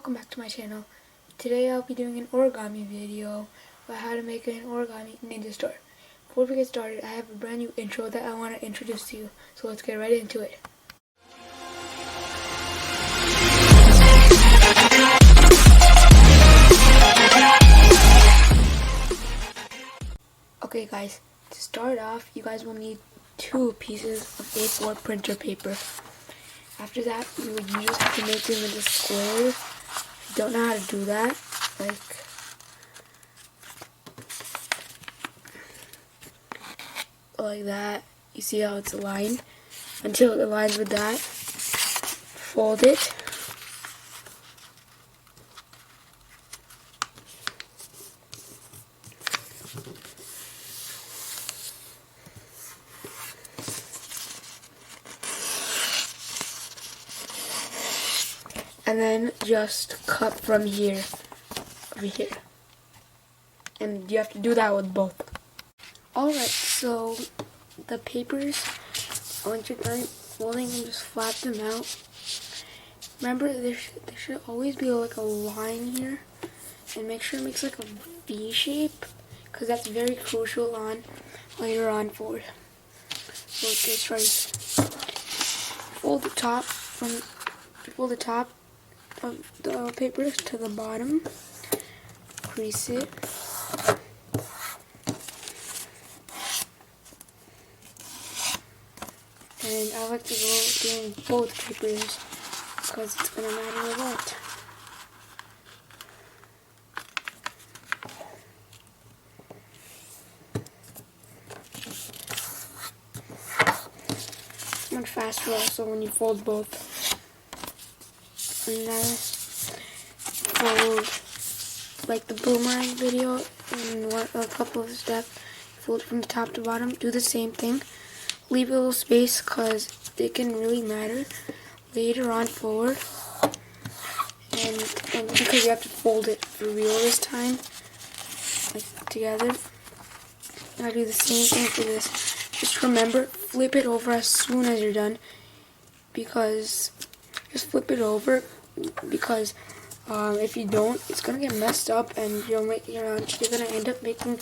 welcome back to my channel. Today I'll be doing an origami video about how to make an origami ninja store. Before we get started, I have a brand new intro that I want to introduce to you, so let's get right into it. Okay guys, to start off, you guys will need 2 pieces of A4 printer paper. After that, you just have to make them into squares. If you don't know how to do that, like that, you see how it's aligned? Until it aligns with that, fold it. And then just cut from here, over here. And you have to do that with both. Alright, so the papers, once you're done folding them, just flap them out. Remember, there should always be like a line here. And make sure it makes like a V shape, because that's very crucial on later on forward. So this right, fold the top of the paper to the bottom, crease it, and I like to go doing both papers because it's gonna matter a lot. It's much faster also when you fold both. And then fold like the boomerang video in a couple of steps. Fold from the top to bottom. Do the same thing. Leave a little space because it can really matter later on forward. And because you have to fold it for real this time, like together. And I do the same thing for this. Just remember, flip it over as soon as you're done. Because just flip it over. Because if you don't, it's gonna get messed up, and you're gonna end up making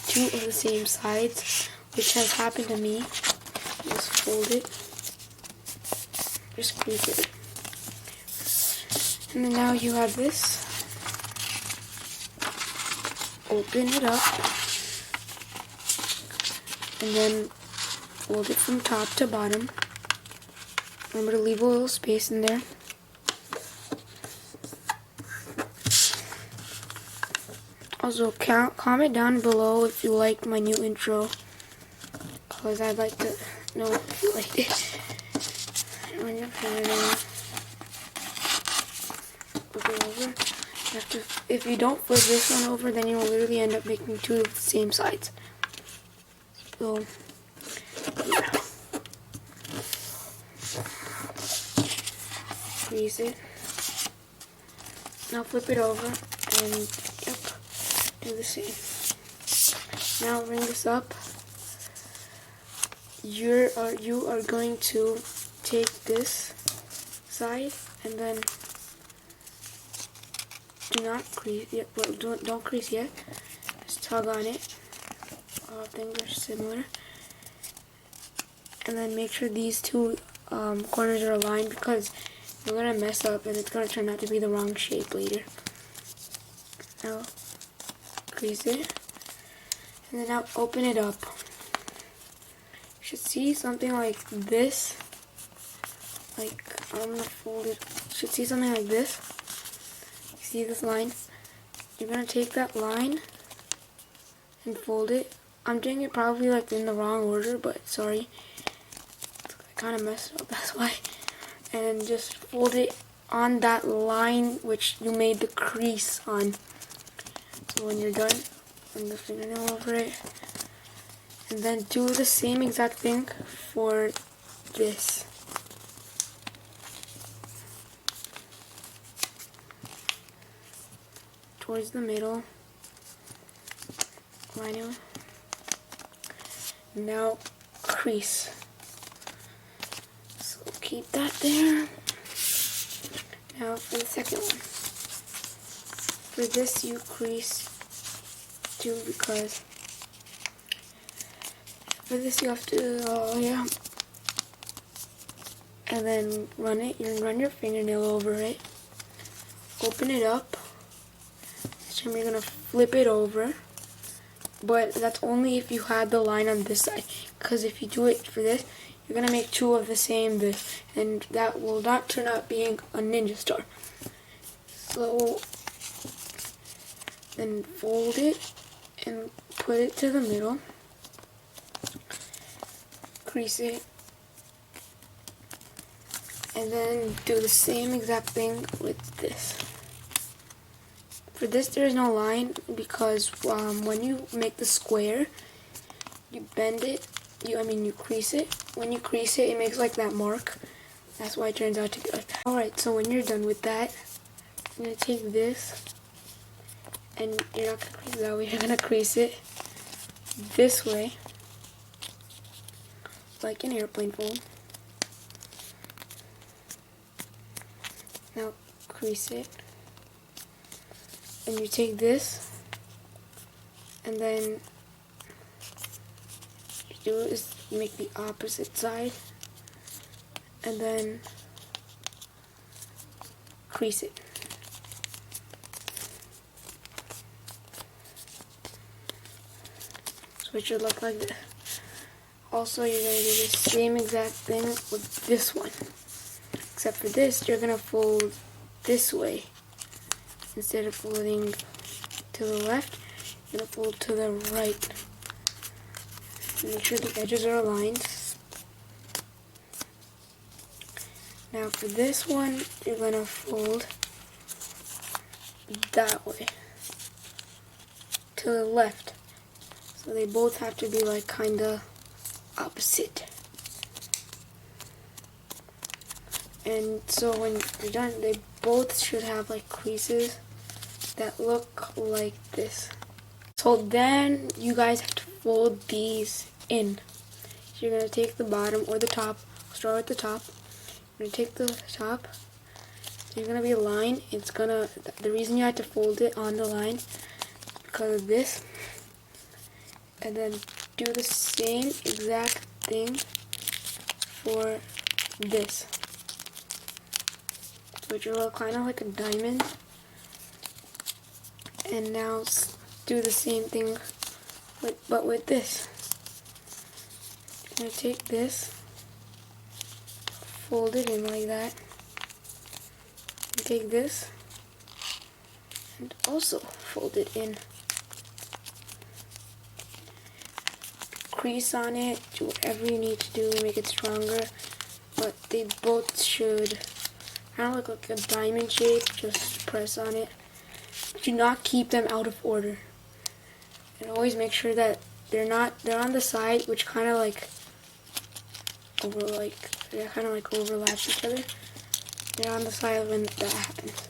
2 of the same sides, which has happened to me. Just fold it, just crease it, and then now you have this. Open it up, and then fold it from top to bottom. Remember to leave a little space in there. Also, comment down below if you liked my new intro, because I'd like to know if you liked it. Flip it over. If you don't flip this one over, then you will literally end up making 2 of the same sides. So, yeah. Crease it. Now flip it over, and yep. Do the same. Now ring this up. You are going to take this side and then do not crease yet. Well, don't crease yet. Just tug on it. All things are similar. And then make sure these 2 corners are aligned, because you're gonna mess up and it's gonna turn out to be the wrong shape later. Now crease it, and then now open it up. You should see something like this. Like, I'm gonna fold it. You should see something like this. You see this line? You're gonna take that line and fold it. I'm doing it probably like in the wrong order, but sorry. I kind of messed up, that's why. And just fold it on that line which you made the crease on. So when you're done, bring the fingernail over it, and then do the same exact thing for this. Towards the middle, line it. Now crease. So keep that there. Now for the second one. For this you crease too, because for this you have to, yeah. And then run your fingernail over it. Open it up. This time you're gonna flip it over. But that's only if you had the line on this side. Because if you do it for this, you're gonna make two of the same this, and that will not turn out being a ninja star. So then fold it and put it to the middle. Crease it. And then do the same exact thing with this. For this there is no line because when you make the square, you bend it, you crease it. When you crease it, it makes like that mark. That's why it turns out to be like that. Alright, so when you're done with that, you're going to take this, and you're not going to crease it that way, you're going to crease it this way, like an airplane fold. Now crease it, and you take this, and then you do is make the opposite side, and then crease it. So it should look like this. Also, you're going to do the same exact thing with this one. Except for this, you're going to fold this way. Instead of folding to the left, you're going to fold to the right. Make sure the edges are aligned. Now for this one, you're going to fold that way. To the left. So they both have to be like kinda opposite. And so when you're done, they both should have like creases that look like this. So then you guys have to fold these in. So you're going to take the bottom or the top. Start with the top. You're going to take the top. There's going to be a line. The reason you have to fold it on the line is because of this. And then do the same exact thing for this. Which will look kind of like a diamond. And now do the same thing, but with this. You're going to take this, fold it in like that. And take this, and also fold it in. Crease on it, do whatever you need to do to make it stronger. But they both should kind of look like a diamond shape. Just press on it. Do not keep them out of order. And always make sure that they're on the side, which kind of like overlaps each other. They're on the side when that happens.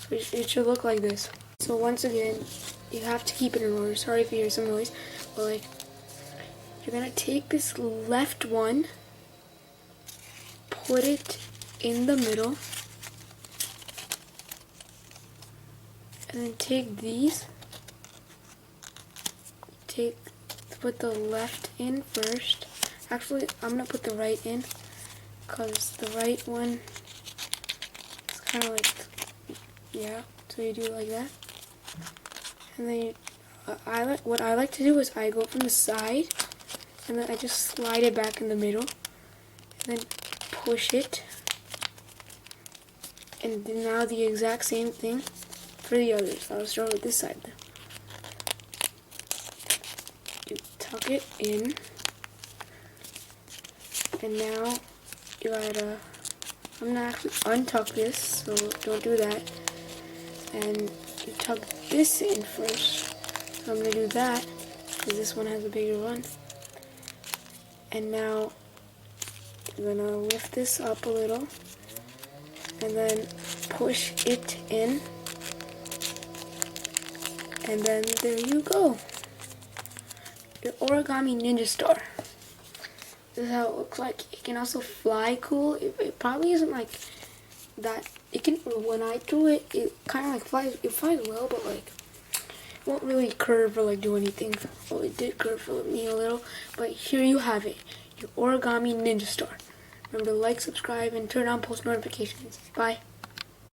So it should look like this. So once again, you have to keep it in order. Sorry if you hear some noise, but like you're gonna take this left one, put it in the middle, and then take these. Put the left in first. Actually, I'm gonna put the right in because the right one is kind of like, yeah. So you do it like that, and then what I like to do is I go from the side, and then I just slide it back in the middle, and then push it, and then now the exact same thing for the others. I'll start with this side then. You tuck it in, and now you gotta, I'm gonna actually untuck this, so don't do that, and you tuck this in first. So I'm gonna do that because this one has a bigger one. And now you're gonna lift this up a little and then push it in, and then there you go, your origami ninja star. This is how it looks like. It can also fly cool. It probably isn't like that. it can, when I do it, it kind of like flies, it flies well, but like, it won't really curve or like do anything. Well, it did curve for me a little, but here you have it, your Origami Ninja Star. Remember to like, subscribe, and turn on post notifications. Bye.